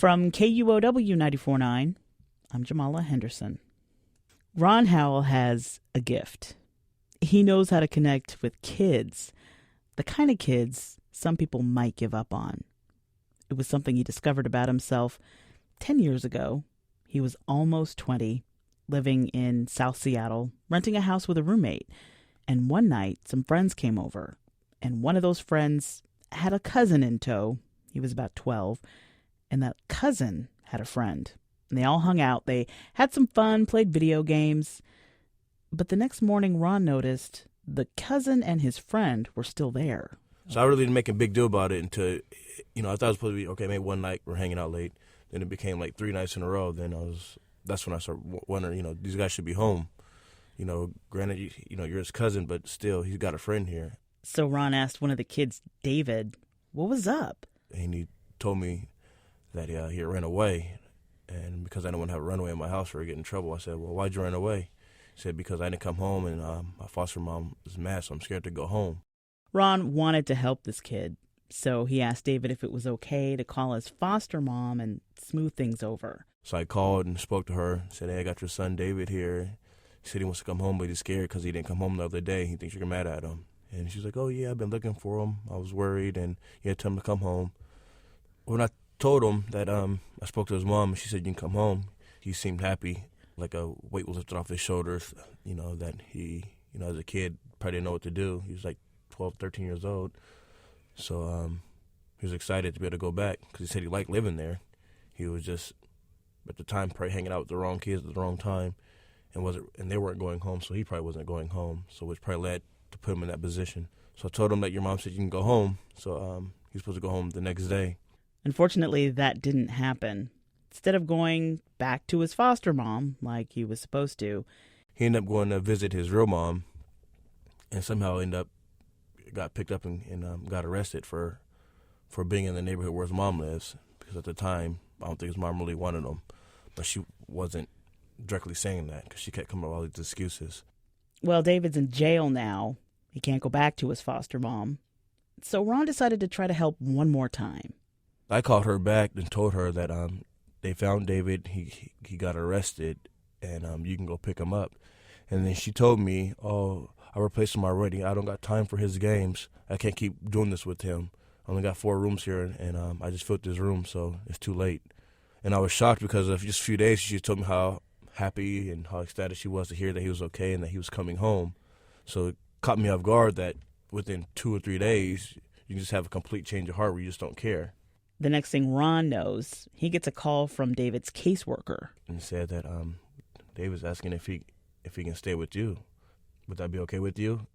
From kuow 94.9, I'm Jamala Henderson. Ron Howell has a gift. He knows how to connect with kids, the kind of kids some people might give up on. It was something he discovered about himself 10 years ago. He was almost 20, living in South Seattle, renting a house with a roommate. And one night, some friends came over, and one of those friends had a cousin in tow. He was about 12, and that cousin had a friend. And they all hung out. They had some fun, played video games. But the next morning, Ron noticed the cousin and his friend were still there. So I really didn't make a big deal about it until, I thought it was supposed to be, okay, maybe one night we're hanging out late. Then it became like 3 nights in a row. That's when I started wondering, these guys should be home. Granted, you're his cousin, but still, he's got a friend here. So Ron asked one of the kids, David, what was up? And he told me that he had ran away. And because I didn't want to have a runaway in my house or get in trouble, I said, well, why'd you run away? He said, because I didn't come home and my foster mom is mad, so I'm scared to go home. Ron wanted to help this kid, so he asked David if it was okay to call his foster mom and smooth things over. So I called and spoke to her, said, hey, I got your son David here. He said he wants to come home, but he's scared because he didn't come home the other day. He thinks you're mad at him. And she's like, oh, yeah, I've been looking for him. I was worried, and he had told him to come home. When I told him that I spoke to his mom, and she said, you can come home, he seemed happy, like a weight was lifted off his shoulders, that he, as a kid, probably didn't know what to do. He was like 12, 13 years old. So he was excited to be able to go back because he said he liked living there. He was just, at the time, probably hanging out with the wrong kids at the wrong time, and they weren't going home, so he probably wasn't going home, so which probably led to put him in that position. So I told him that your mom said you can go home, so he was supposed to go home the next day. Unfortunately, that didn't happen. Instead of going back to his foster mom like he was supposed to, he ended up going to visit his real mom, and somehow got picked up and got arrested for being in the neighborhood where his mom lives. Because at the time, I don't think his mom really wanted him, but she wasn't directly saying that because she kept coming up with all these excuses. Well, David's in jail now. He can't go back to his foster mom. So Ron decided to try to help one more time. I called her back and told her that they found David. He got arrested, and you can go pick him up. And then she told me, oh, I replaced him already. I don't got time for his games. I can't keep doing this with him. I only got 4 rooms here, and I just filled this room, so it's too late. And I was shocked because of just a few days, she told me how happy and how ecstatic she was to hear that he was okay and that he was coming home. So it caught me off guard that within 2 or 3 days, you can just have a complete change of heart where you just don't care. The next thing Ron knows, he gets a call from David's caseworker. And said that David's asking if he can stay with you. Would that be okay with you?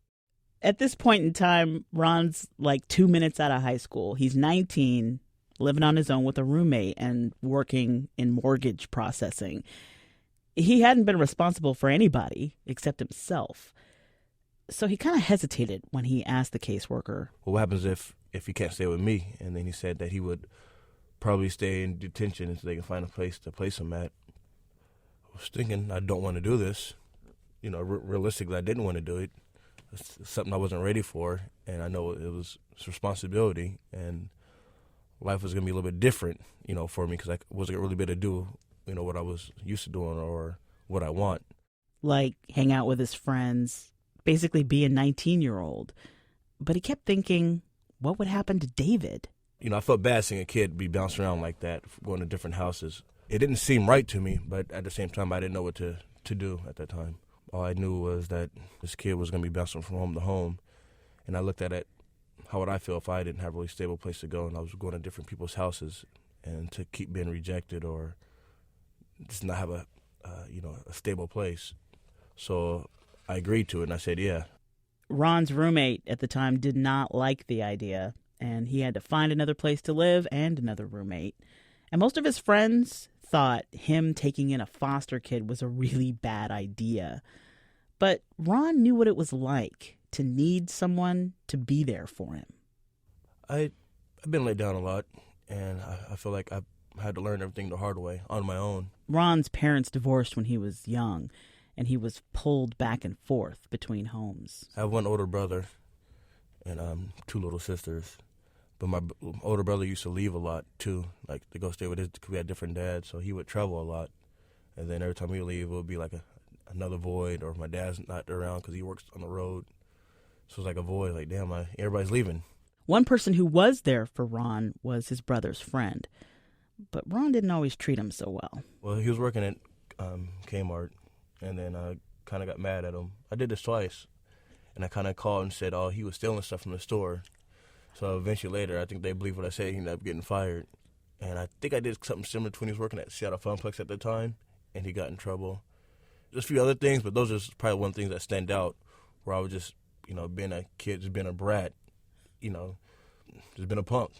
At this point in time, Ron's like 2 minutes out of high school. He's 19, living on his own with a roommate and working in mortgage processing. He hadn't been responsible for anybody except himself. So he kind of hesitated when he asked the caseworker, well, what happens if he can't stay with me? And then he said that he would probably stay in detention until they can find a place to place him at. I was thinking, I don't want to do this. Realistically, I didn't want to do it. It's something I wasn't ready for, and I know it's responsibility, and life was going to be a little bit different, for me, because I wasn't really able to do, what I was used to doing or what I want. Like hang out with his friends, basically be a 19-year-old. But he kept thinking, what would happen to David? I felt bad seeing a kid be bouncing around like that, going to different houses. It didn't seem right to me, but at the same time, I didn't know what to do at that time. All I knew was that this kid was going to be bouncing from home to home, and I looked at it, how would I feel if I didn't have a really stable place to go, and I was going to different people's houses, and to keep being rejected or just not have a stable place. So I agreed to it, and I said, yeah. Ron's roommate at the time did not like the idea, and he had to find another place to live and another roommate. And most of his friends thought him taking in a foster kid was a really bad idea. But Ron knew what it was like to need someone to be there for him. I've been laid down a lot, and I feel like I've had to learn everything the hard way on my own. Ron's parents divorced when he was young, and he was pulled back and forth between homes. I have one older brother and 2 little sisters. But my older brother used to leave a lot, too, like to go stay with his, because we had different dads, so he would travel a lot. And then every time he would leave, it would be like another void, or if my dad's not around because he works on the road. So it's like a void, like, damn, everybody's leaving. One person who was there for Ron was his brother's friend. But Ron didn't always treat him so well. Well, he was working at Kmart, and then I kind of got mad at him. I did this twice, and I kind of called and said, he was stealing stuff from the store. So eventually later, I think they believed what I said. He ended up getting fired. And I think I did something similar to when he was working at Seattle Funplex at the time, and he got in trouble. There's a few other things, but those are probably one thing that stand out, where I was just, being a kid, just being a brat, just being a punk.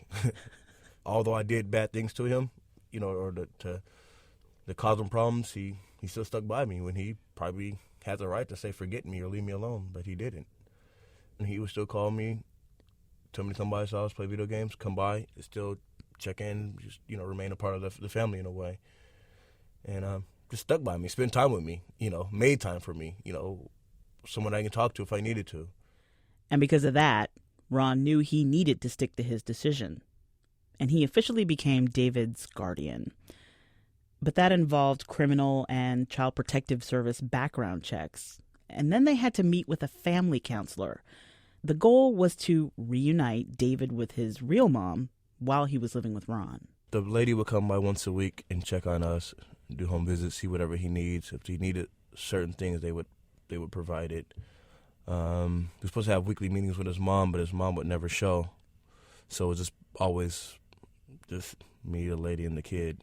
Although I did bad things to him, or to cause him problems, he still stuck by me when he probably had the right to say forget me or leave me alone, but he didn't. And he would still call me, tell me to come by his house, play video games, come by, still check in, just, remain a part of the family in a way. And just stuck by me, spent time with me, made time for me, someone I can talk to if I needed to. And because of that, Ron knew he needed to stick to his decision. And he officially became David's guardian. But that involved criminal and child protective service background checks. And then they had to meet with a family counselor. The goal was to reunite David with his real mom while he was living with Ron. The lady would come by once a week and check on us, do home visits, see whatever he needs. If he needed certain things, they would provide it. He was supposed to have weekly meetings with his mom, but his mom would never show. So it was just always just me, the lady, and the kid.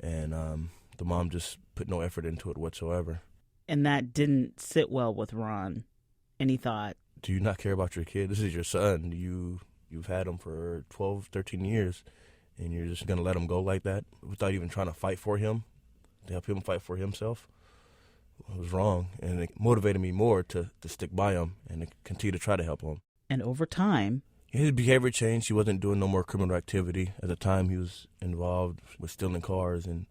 And the mom just put no effort into it whatsoever. And that didn't sit well with Ron. And he thought, do you not care about your kid? This is your son. You've had him for 12, 13 years, and you're just going to let him go like that without even trying to fight for him, to help him fight for himself? It was wrong, and it motivated me more to stick by him and to continue to try to help him. And over time, his behavior changed. He wasn't doing no more criminal activity. At the time, he was involved with stealing cars, and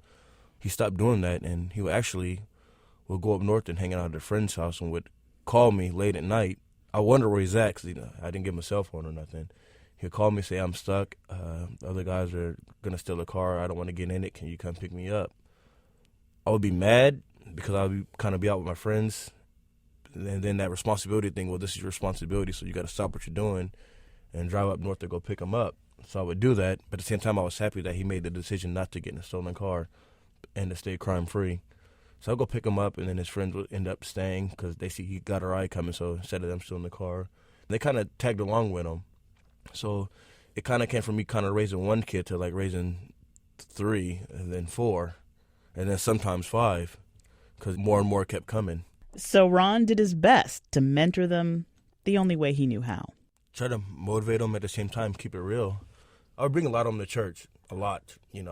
he stopped doing that, and he would go up north and hang out at a friend's house and would call me late at night. I wonder where he's at, because I didn't give him a cell phone or nothing. He'll call me, say, I'm stuck. Other guys are going to steal a car. I don't want to get in it. Can you come pick me up? I would be mad because I would kind of be out with my friends. And then that responsibility thing, well, this is your responsibility, so you got to stop what you're doing and drive up north to go pick him up. So I would do that. But at the same time, I was happy that he made the decision not to get in a stolen car and to stay crime-free. So I'll go pick him up, and then his friends would end up staying because they see he got a ride coming, so instead of them still in the car, they kind of tagged along with him. So it kind of came from me kind of raising one kid to like raising 3 and then 4 and then sometimes 5 because more and more kept coming. So Ron did his best to mentor them the only way he knew how. Try to motivate them at the same time, keep it real. I would bring a lot of them to church, a lot, and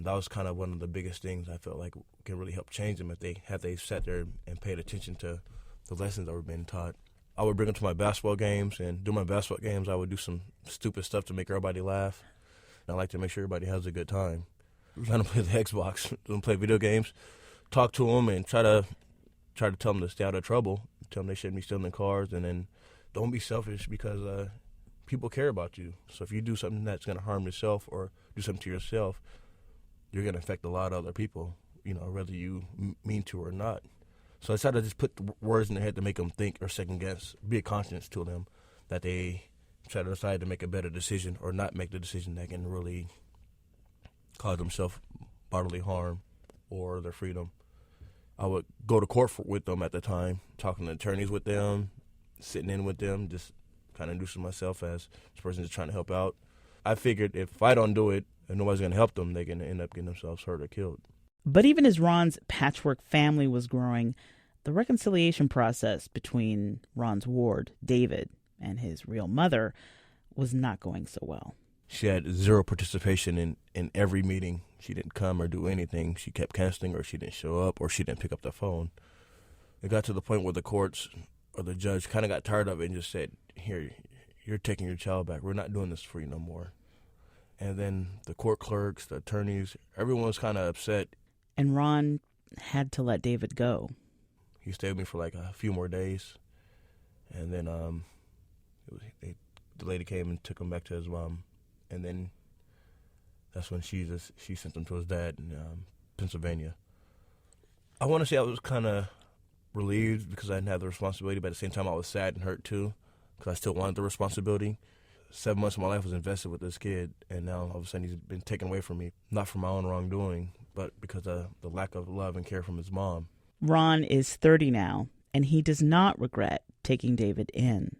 that was kind of one of the biggest things I felt like can really help change them if they sat there and paid attention to the lessons that were being taught. I would bring them to my basketball games, and during my basketball games, I would do some stupid stuff to make everybody laugh. And I like to make sure everybody has a good time. Trying to play the Xbox, play video games, talk to them, and try to tell them to stay out of trouble. Tell them they shouldn't be stealing cars, and then don't be selfish because people care about you. So if you do something that's going to harm yourself or do something to yourself, you're going to affect a lot of other people, whether you mean to or not. So I try to just put the words in their head to make them think or second guess, be a conscience to them, that they try to decide to make a better decision or not make the decision that can really cause themselves bodily harm or their freedom. I would go to court with them at the time, talking to attorneys with them, sitting in with them, just kind of introducing myself as this person is trying to help out. I figured if I don't do it and nobody's going to help them, they're going to end up getting themselves hurt or killed. But even as Ron's patchwork family was growing, the reconciliation process between Ron's ward, David, and his real mother was not going so well. She had zero participation in every meeting. She didn't come or do anything. She kept canceling, or she didn't show up, or she didn't pick up the phone. It got to the point where the courts or the judge kind of got tired of it and just said, here, you're taking your child back. We're not doing this for you no more. And then the court clerks, the attorneys, everyone was kind of upset. And Ron had to let David go. He stayed with me for like a few more days. And then they the lady came and took him back to his mom, and then that's when she sent him to his dad in Pennsylvania. I want to say I was kind of relieved because I didn't have the responsibility, but at the same time I was sad and hurt too because I still wanted the responsibility. 7 months of my life was invested with this kid, and now all of a sudden he's been taken away from me, not for my own wrongdoing, but because of the lack of love and care from his mom. Ron is 30 now, and he does not regret taking David in.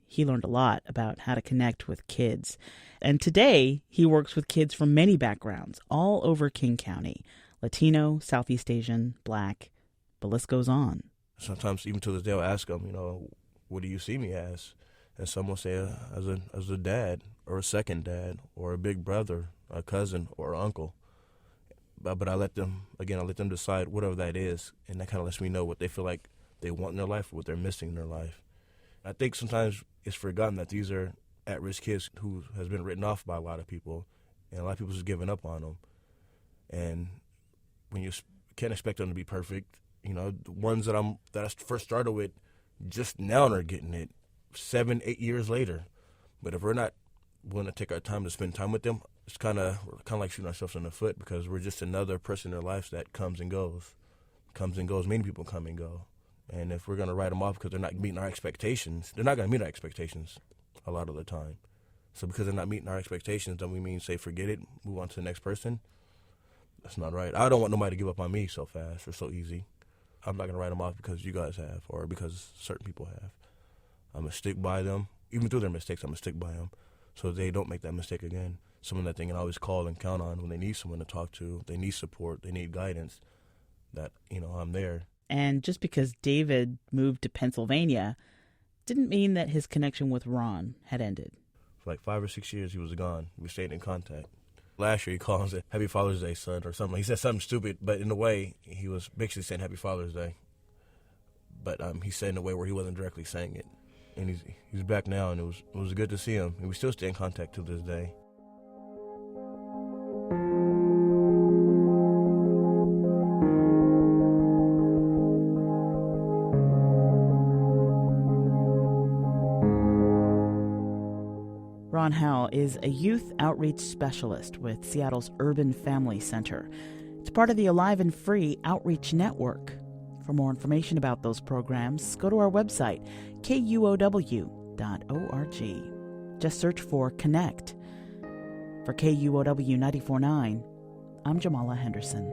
He learned a lot about how to connect with kids. And today, he works with kids from many backgrounds all over King County. Latino, Southeast Asian, Black, the list goes on. Sometimes, even to this day, I'll ask them, what do you see me as? And some will say as a dad, or a second dad, or a big brother, a cousin, or an uncle. But I let them decide whatever that is, and that kind of lets me know what they feel like they want in their life or what they're missing in their life. I think sometimes it's forgotten that these are at-risk kids who has been written off by a lot of people, and a lot of people just giving up on them. And when you can't expect them to be perfect, the ones that I first started with just now are getting it 7-8 years later. But if we're not willing to take our time to spend time with them, it's kind of like shooting ourselves in the foot because we're just another person in their lives that comes and goes. Many people come and go. And if we're going to write them off because they're not meeting our expectations, they're not going to meet our expectations a lot of the time. So because they're not meeting our expectations, don't we mean say forget it, move on to the next person? That's not right. I don't want nobody to give up on me so fast or so easy. I'm not going to write them off because you guys have or because certain people have. I'm going to stick by them. Even through their mistakes, I'm going to stick by them so they don't make that mistake again. Someone that they can always call and count on when they need someone to talk to, they need support, they need guidance, that, I'm there. And just because David moved to Pennsylvania didn't mean that his connection with Ron had ended. For like 5 or 6 years, he was gone. We stayed in contact. Last year, he called and said, "Happy Father's Day, son," or something. He said something stupid, but in a way, he was basically saying Happy Father's Day. But he said it in a way where he wasn't directly saying it. And he's back now, and it was good to see him. And we still stay in contact to this day. Ron Howell is a youth outreach specialist with Seattle's Urban Family Center. It's part of the Alive and Free Outreach Network. For more information about those programs, go to our website, kuow.org. Just search for Connect. For KUOW 94.9, I'm Jamala Henderson.